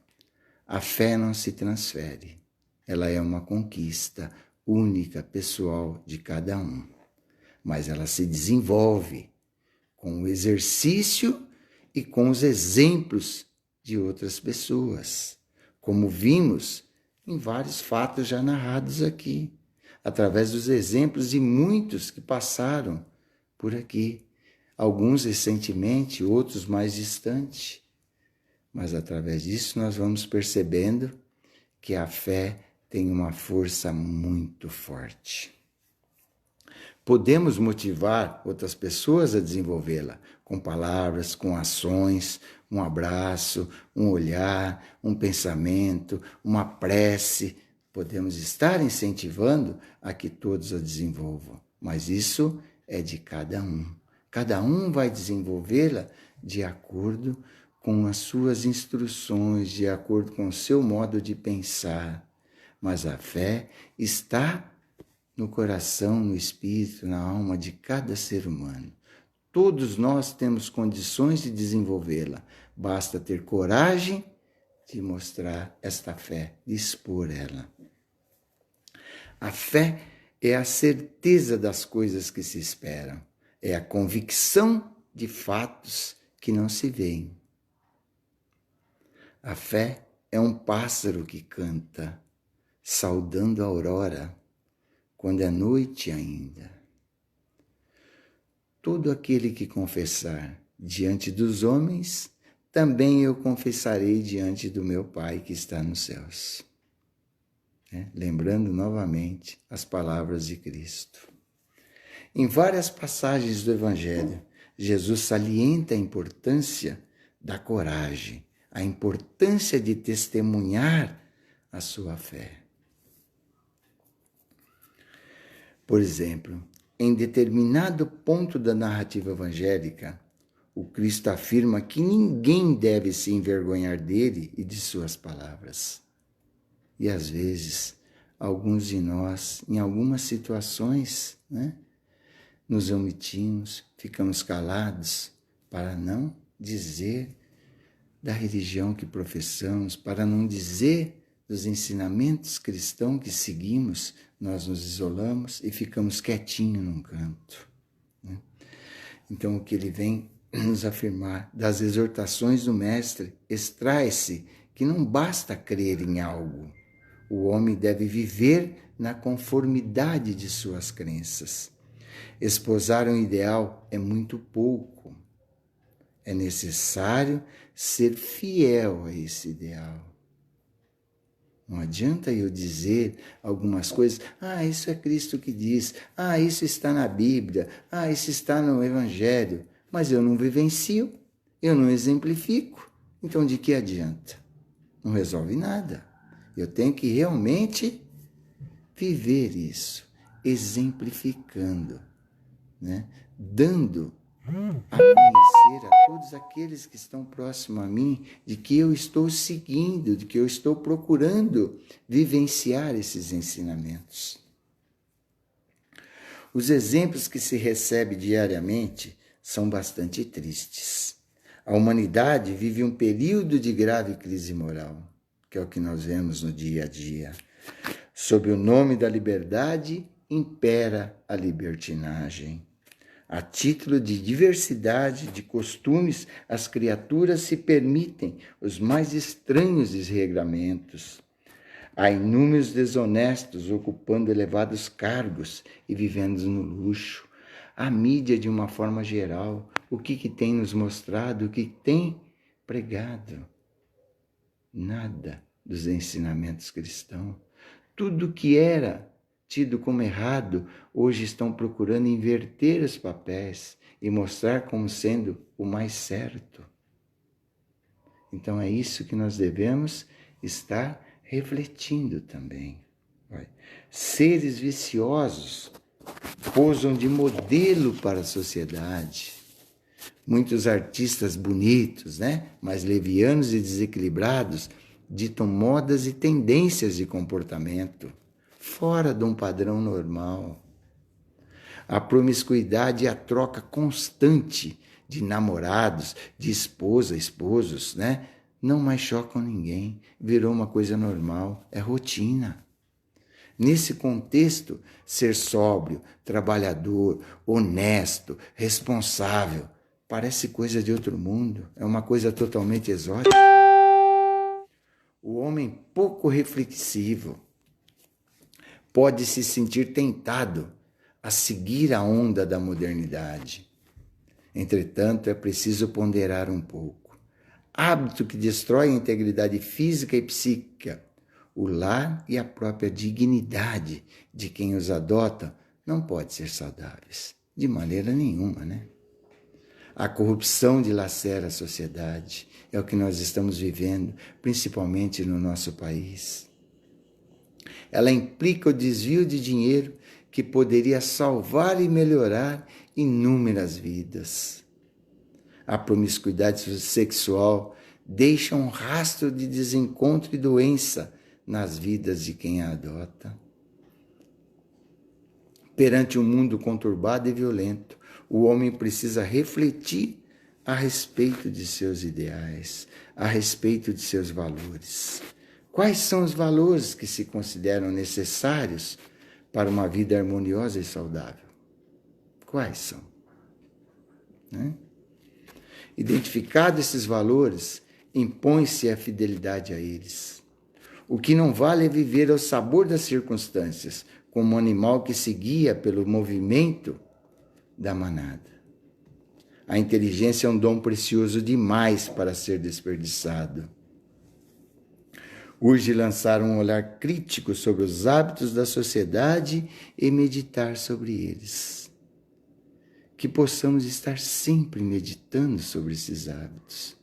A fé não se transfere, ela é uma conquista única, pessoal de cada um. Mas ela se desenvolve com o exercício e com os exemplos de outras pessoas, como vimos em vários fatos já narrados aqui, através dos exemplos de muitos que passaram por aqui, alguns recentemente, outros mais distante. Mas através disso nós vamos percebendo que a fé tem uma força muito forte. Podemos motivar outras pessoas a desenvolvê-la com palavras, com ações, um abraço, um olhar, um pensamento, uma prece. Podemos estar incentivando a que todos a desenvolvam, mas isso é de cada um. Cada um vai desenvolvê-la de acordo com as suas instruções, de acordo com o seu modo de pensar. Mas a fé está no coração, no espírito, na alma de cada ser humano. Todos nós temos condições de desenvolvê-la. Basta ter coragem de mostrar esta fé, de expor ela. A fé é a certeza das coisas que se esperam. É a convicção de fatos que não se veem. A fé é um pássaro que canta, saudando a aurora, quando é noite ainda. Todo aquele que confessar diante dos homens, também eu confessarei diante do meu Pai que está nos céus. né? Lembrando novamente as palavras de Cristo. Em várias passagens do Evangelho, Jesus salienta a importância da coragem, a importância de testemunhar a sua fé. Por exemplo, em determinado ponto da narrativa evangélica, o Cristo afirma que ninguém deve se envergonhar dele e de suas palavras. E às vezes, alguns de nós, em algumas situações, né, nos omitimos, ficamos calados para não dizer da religião que professamos, para não dizer dos ensinamentos cristãos que seguimos, nós nos isolamos e ficamos quietinhos num canto, né? Então, o que ele vem nos afirmar das exortações do Mestre, extrai-se que não basta crer em algo. O homem deve viver na conformidade de suas crenças. Esposar um ideal é muito pouco. É necessário ser fiel a esse ideal. Não adianta eu dizer algumas coisas, isso é Cristo que diz, isso está na Bíblia, isso está no Evangelho, mas eu não vivencio, eu não exemplifico. Então de que adianta? Não resolve nada. Eu tenho que realmente viver isso, exemplificando, né? Dando a conhecer a todos aqueles que estão próximos a mim, de que eu estou seguindo, de que eu estou procurando vivenciar esses ensinamentos. Os exemplos que se recebe diariamente são bastante tristes. A humanidade vive um período de grave crise moral, que é o que nós vemos no dia a dia. Sob o nome da liberdade, impera a libertinagem. A título de diversidade de costumes, as criaturas se permitem os mais estranhos desregramentos. Há inúmeros desonestos ocupando elevados cargos e vivendo no luxo. A mídia, de uma forma geral, o que tem nos mostrado, o que tem pregado? Nada dos ensinamentos cristãos. Tudo que era tido como errado, hoje estão procurando inverter os papéis e mostrar como sendo o mais certo. Então é isso que nós devemos estar refletindo também. Seres viciosos posam de modelo para a sociedade. Muitos artistas bonitos, né, mas levianos e desequilibrados, ditam modas e tendências de comportamento fora de um padrão normal. A promiscuidade e a troca constante de namorados, de esposos, né? Não mais chocam ninguém. Virou uma coisa normal, é rotina. Nesse contexto, ser sóbrio, trabalhador, honesto, responsável, parece coisa de outro mundo, é uma coisa totalmente exótica. O homem pouco reflexivo pode se sentir tentado a seguir a onda da modernidade. Entretanto, é preciso ponderar um pouco. Hábito que destrói a integridade física e psíquica, o lar e a própria dignidade de quem os adota não pode ser saudáveis, de maneira nenhuma, né? A corrupção dilacera a sociedade, é o que nós estamos vivendo, principalmente no nosso país. Ela implica o desvio de dinheiro que poderia salvar e melhorar inúmeras vidas. A promiscuidade sexual deixa um rastro de desencontro e doença nas vidas de quem a adota. Perante um mundo conturbado e violento, o homem precisa refletir a respeito de seus ideais, a respeito de seus valores. Quais são os valores que se consideram necessários para uma vida harmoniosa e saudável? Quais são? Né? Identificados esses valores, impõe-se a fidelidade a eles. O que não vale é viver ao sabor das circunstâncias, como um animal que se guia pelo movimento da manada. A inteligência é um dom precioso demais para ser desperdiçado. Urge lançar um olhar crítico sobre os hábitos da sociedade e meditar sobre eles. Que possamos estar sempre meditando sobre esses hábitos,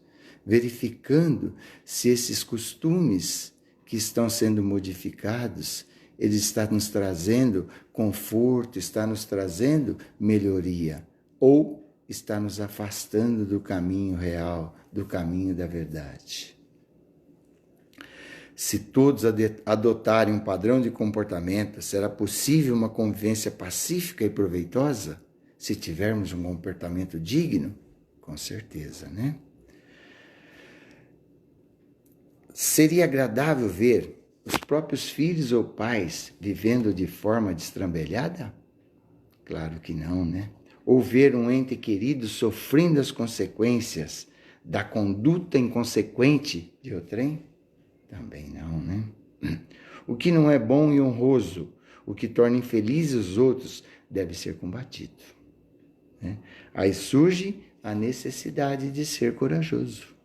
verificando se esses costumes que estão sendo modificados, ele está nos trazendo conforto, está nos trazendo melhoria, ou está nos afastando do caminho real, do caminho da verdade. Se todos adotarem um padrão de comportamento, será possível uma convivência pacífica e proveitosa? Se tivermos um comportamento digno? Com certeza, né? Seria agradável ver os próprios filhos ou pais vivendo de forma destrambelhada? Claro que não, né? Ou ver um ente querido sofrendo as consequências da conduta inconsequente de outrem? Também não, né? O que não é bom e honroso, o que torna infelizes os outros, deve ser combatido, né? Aí surge a necessidade de ser corajoso,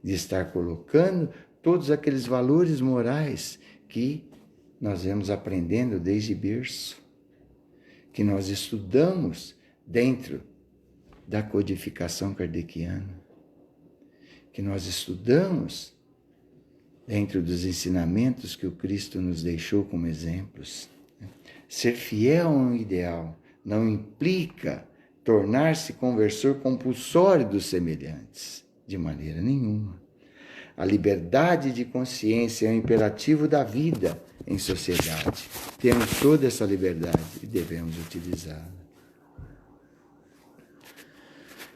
de estar colocando todos aqueles valores morais que nós vemos aprendendo desde berço, que nós estudamos dentro da codificação kardeciana, que nós estudamos dentro dos ensinamentos que o Cristo nos deixou como exemplos. Ser fiel a um ideal não implica tornar-se conversor compulsório dos semelhantes, de maneira nenhuma. A liberdade de consciência é um imperativo da vida em sociedade. Temos toda essa liberdade e devemos utilizá-la.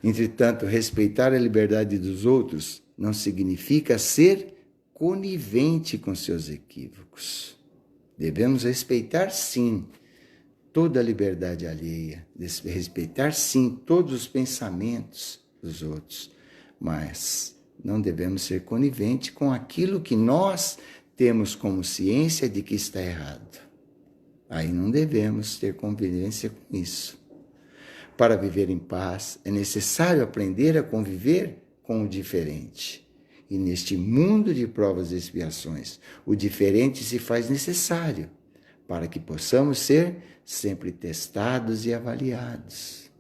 Entretanto, respeitar a liberdade dos outros não significa ser conivente com seus equívocos. Devemos respeitar, sim, toda a liberdade alheia, respeitar, sim, todos os pensamentos dos outros, mas não devemos ser coniventes com aquilo que nós temos como ciência de que está errado. Aí não devemos ter convivência com isso. Para viver em paz, é necessário aprender a conviver com o diferente. E neste mundo de provas e expiações, o diferente se faz necessário para que possamos ser sempre testados e avaliados.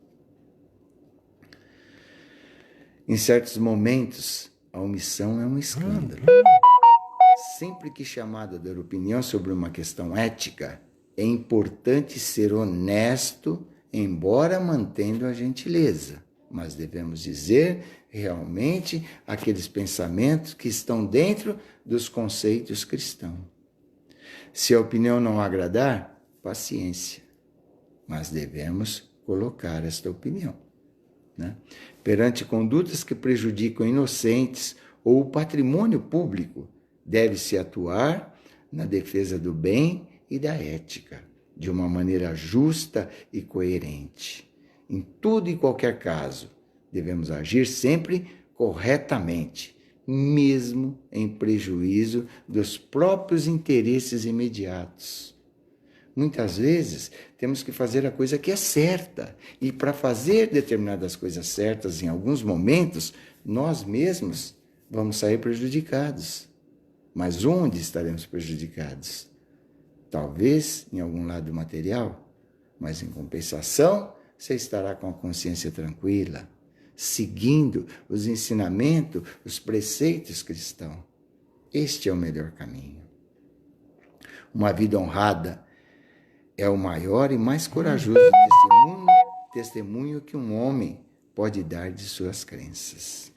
Em certos momentos, a omissão é um escândalo. Sempre que chamado a dar opinião sobre uma questão ética, é importante ser honesto, embora mantendo a gentileza. Mas devemos dizer realmente aqueles pensamentos que estão dentro dos conceitos cristãos. Se a opinião não agradar, paciência. Mas devemos colocar esta opinião, né? Perante condutas que prejudicam inocentes ou o patrimônio público, deve-se atuar na defesa do bem e da ética, de uma maneira justa e coerente. Em todo e qualquer caso, devemos agir sempre corretamente, mesmo em prejuízo dos próprios interesses imediatos. Muitas vezes, temos que fazer a coisa que é certa, e para fazer determinadas coisas certas, em alguns momentos, nós mesmos vamos sair prejudicados. Mas onde estaremos prejudicados? Talvez em algum lado material, mas em compensação, você estará com a consciência tranquila, seguindo os ensinamentos, os preceitos cristãos. Este é o melhor caminho. Uma vida honrada é o maior e mais corajoso testemunho que um homem pode dar de suas crenças.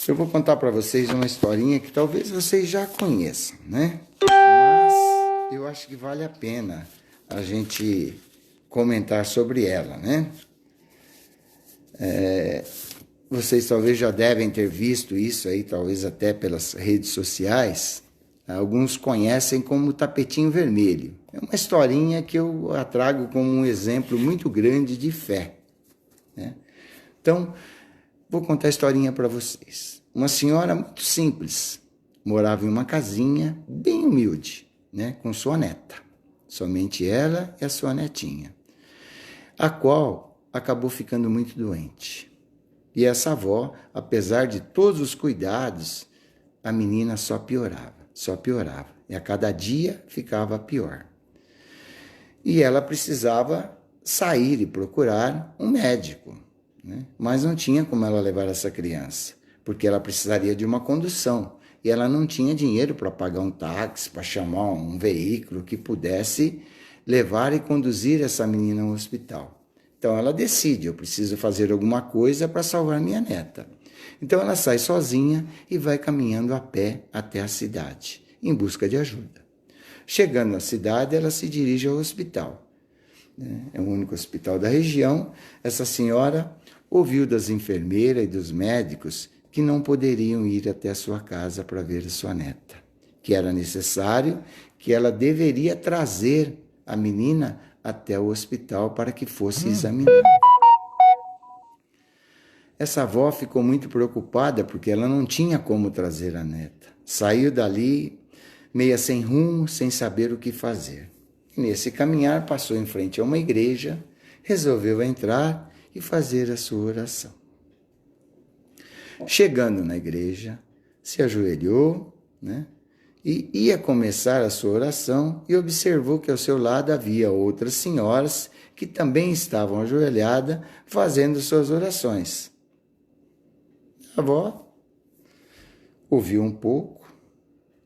Eu vou contar para vocês uma historinha que talvez vocês já conheçam, né? Mas eu acho que vale a pena a gente comentar sobre ela, né? Vocês talvez já devem ter visto isso aí, talvez até pelas redes sociais. Alguns conhecem como Tapetinho Vermelho. É uma historinha que eu a trago como um exemplo muito grande de fé, né? Então, vou contar a historinha para vocês. Uma senhora muito simples, morava em uma casinha bem humilde, né, com sua neta. Somente ela e a sua netinha, a qual acabou ficando muito doente. E essa avó, apesar de todos os cuidados, a menina só piorava. E a cada dia ficava pior. E ela precisava sair e procurar um médico, né? Mas não tinha como ela levar essa criança, porque ela precisaria de uma condução. E ela não tinha dinheiro para pagar um táxi, para chamar um veículo que pudesse levar e conduzir essa menina ao hospital. Então ela decide, eu preciso fazer alguma coisa para salvar minha neta. Então ela sai sozinha e vai caminhando a pé até a cidade, em busca de ajuda. Chegando na cidade, ela se dirige ao hospital. É o único hospital da região. Essa senhora ouviu das enfermeiras e dos médicos que não poderiam ir até a sua casa para ver a sua neta, que era necessário, que ela deveria trazer a menina até o hospital para que fosse examinada. Essa avó ficou muito preocupada porque ela não tinha como trazer a neta. Saiu dali meia sem rumo, sem saber o que fazer. E nesse caminhar passou em frente a uma igreja, resolveu entrar e fazer a sua oração. Chegando na igreja, se ajoelhou, né? E ia começar a sua oração e observou que ao seu lado havia outras senhoras que também estavam ajoelhadas fazendo suas orações. A avó ouviu um pouco,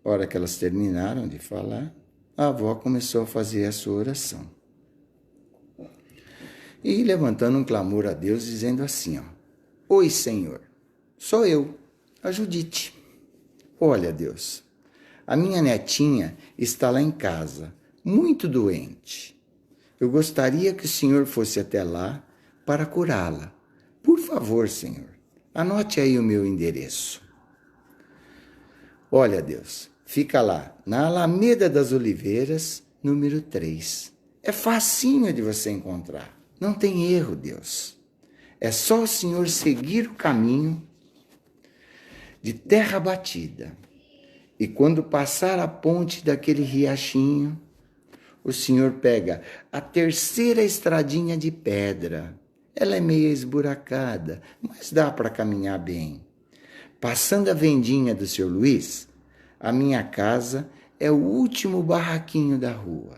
a hora que elas terminaram de falar, a avó começou a fazer a sua oração. E levantando um clamor a Deus, dizendo assim, ó: Oi, Senhor, sou eu, a Judite. Olha, Deus, a minha netinha está lá em casa, muito doente. Eu gostaria que o Senhor fosse até lá para curá-la. Por favor, Senhor, anote aí o meu endereço. Olha, Deus, fica lá, na Alameda das Oliveiras, número 3. É facinho de você encontrar. Não tem erro, Deus. É só o Senhor seguir o caminho de terra batida. E quando passar a ponte daquele riachinho, o Senhor pega a terceira estradinha de pedra. Ela é meio esburacada, mas dá para caminhar bem. Passando a vendinha do Sr. Luiz, a minha casa é o último barraquinho da rua.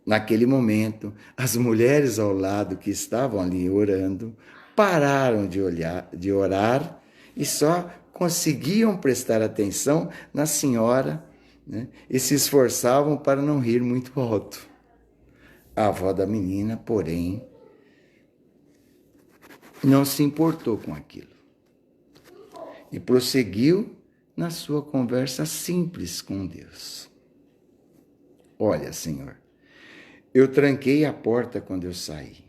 Naquele momento, as mulheres ao lado que estavam ali orando pararam de orar e só conseguiam prestar atenção na senhora, né, e se esforçavam para não rir muito alto. A avó da menina, porém, não se importou com aquilo e prosseguiu na sua conversa simples com Deus. Olha, Senhor, eu tranquei a porta quando eu saí,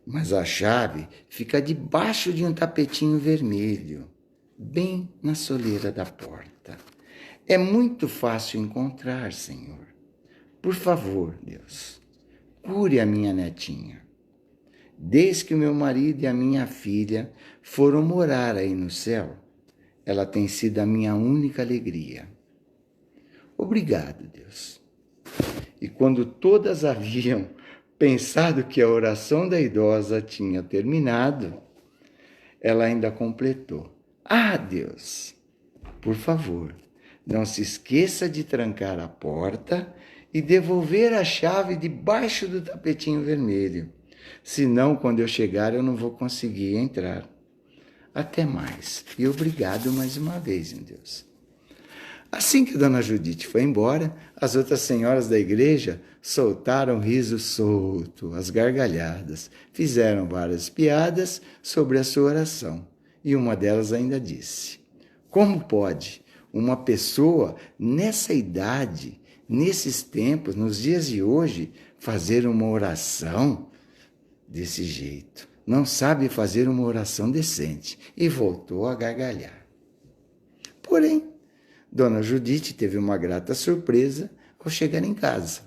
mas a chave fica debaixo de um tapetinho vermelho, bem na soleira da porta. É muito fácil encontrar, Senhor. Por favor, Deus, cure a minha netinha. Desde que o meu marido e a minha filha foram morar aí no céu, ela tem sido a minha única alegria. Obrigado, Deus. E quando todas haviam pensado que a oração da idosa tinha terminado, ela ainda completou: Ah, Deus, por favor, não se esqueça de trancar a porta e devolver a chave debaixo do tapetinho vermelho. Senão, quando eu chegar, eu não vou conseguir entrar. Até mais. E obrigado mais uma vez, meu Deus. Assim que Dona Judite foi embora, as outras senhoras da igreja soltaram riso solto, as gargalhadas, fizeram várias piadas sobre a sua oração. E uma delas ainda disse: Como pode uma pessoa nessa idade, nesses tempos, nos dias de hoje, fazer uma oração desse jeito? Não sabe fazer uma oração decente. E voltou a gargalhar. Porém, Dona Judite teve uma grata surpresa ao chegar em casa.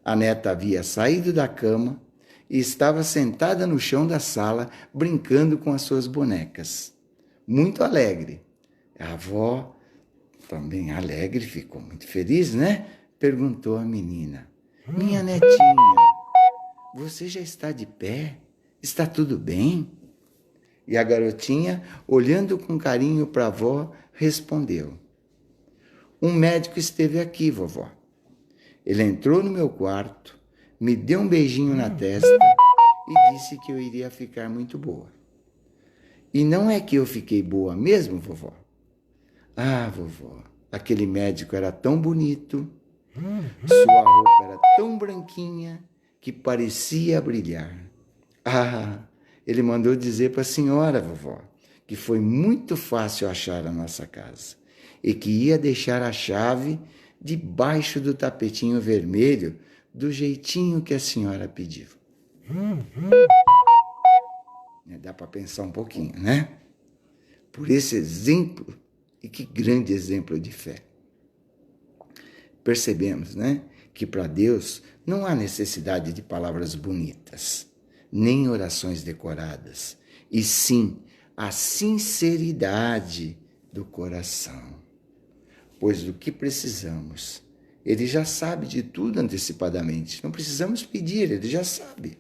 A neta havia saído da cama e estava sentada no chão da sala, brincando com as suas bonecas. Muito alegre. A avó, também alegre, ficou muito feliz, né? Perguntou a menina: Minha netinha, você já está de pé? Está tudo bem? E a garotinha, olhando com carinho para a avó, respondeu: um médico esteve aqui, vovó. Ele entrou no meu quarto, me deu um beijinho na testa e disse que eu iria ficar muito boa. E não é que eu fiquei boa mesmo, vovó? Ah, vovó, aquele médico era tão bonito, sua roupa era tão branquinha que parecia brilhar. Ah, ele mandou dizer para a senhora, vovó, que foi muito fácil achar a nossa casa e que ia deixar a chave debaixo do tapetinho vermelho do jeitinho que a senhora pediu. Dá para pensar um pouquinho, né? Por esse exemplo, e que grande exemplo de fé. Percebemos, né, que para Deus não há necessidade de palavras bonitas, nem orações decoradas, e sim a sinceridade do coração. Pois do que precisamos, Ele já sabe de tudo antecipadamente. Não precisamos pedir, Ele já sabe.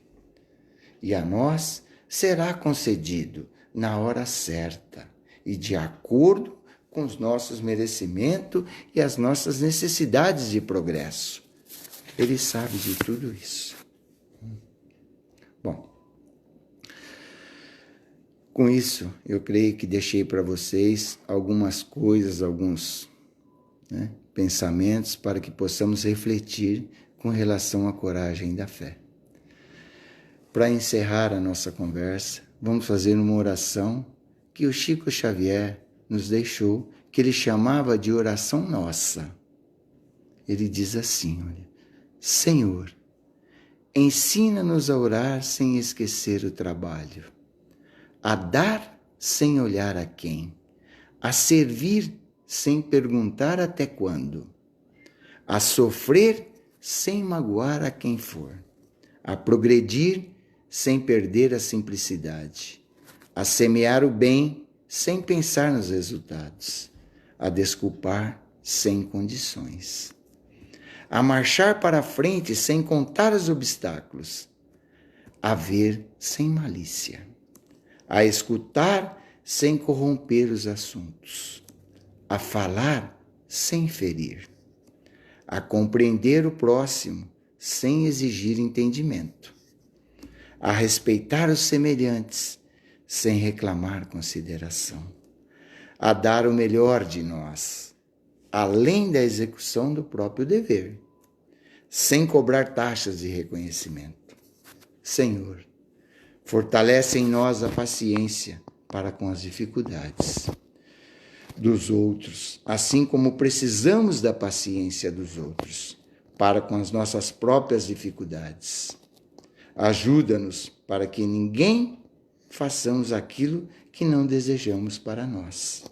E a nós será concedido na hora certa e de acordo com os nossos merecimentos e as nossas necessidades de progresso. Ele sabe de tudo isso. Bom, com isso, eu creio que deixei para vocês algumas coisas, alguns pensamentos para que possamos refletir com relação à coragem da fé. Para encerrar a nossa conversa, vamos fazer uma oração que o Chico Xavier nos deixou, que ele chamava de oração nossa. Ele diz assim, olha: Senhor, ensina-nos a orar sem esquecer o trabalho, a dar sem olhar a quem, a servir sem perguntar até quando, a sofrer sem magoar a quem for, a progredir sem perder a simplicidade, a semear o bem sem pensar nos resultados, a desculpar sem condições, a marchar para a frente sem contar os obstáculos, a ver sem malícia, a escutar sem corromper os assuntos, a falar sem ferir, a compreender o próximo sem exigir entendimento, a respeitar os semelhantes sem reclamar consideração, a dar o melhor de nós, além da execução do próprio dever, sem cobrar taxas de reconhecimento. Senhor, fortalece em nós a paciência para com as dificuldades dos outros, assim como precisamos da paciência dos outros para com as nossas próprias dificuldades. Ajuda-nos para que ninguém façamos aquilo que não desejamos para nós.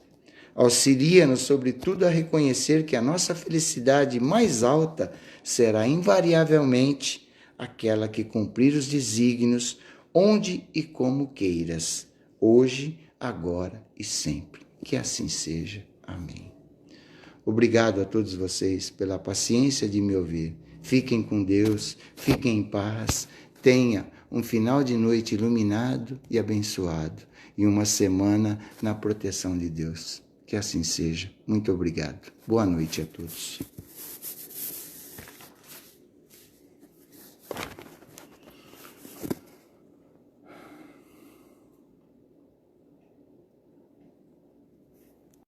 Auxilia-nos, sobretudo, a reconhecer que a nossa felicidade mais alta será invariavelmente aquela que cumprir os desígnios onde e como queiras, hoje, agora e sempre. Que assim seja. Amém. Obrigado a todos vocês pela paciência de me ouvir. Fiquem com Deus, fiquem em paz, tenha um final de noite iluminado e abençoado e uma semana na proteção de Deus. Que assim seja. Muito obrigado. Boa noite a todos.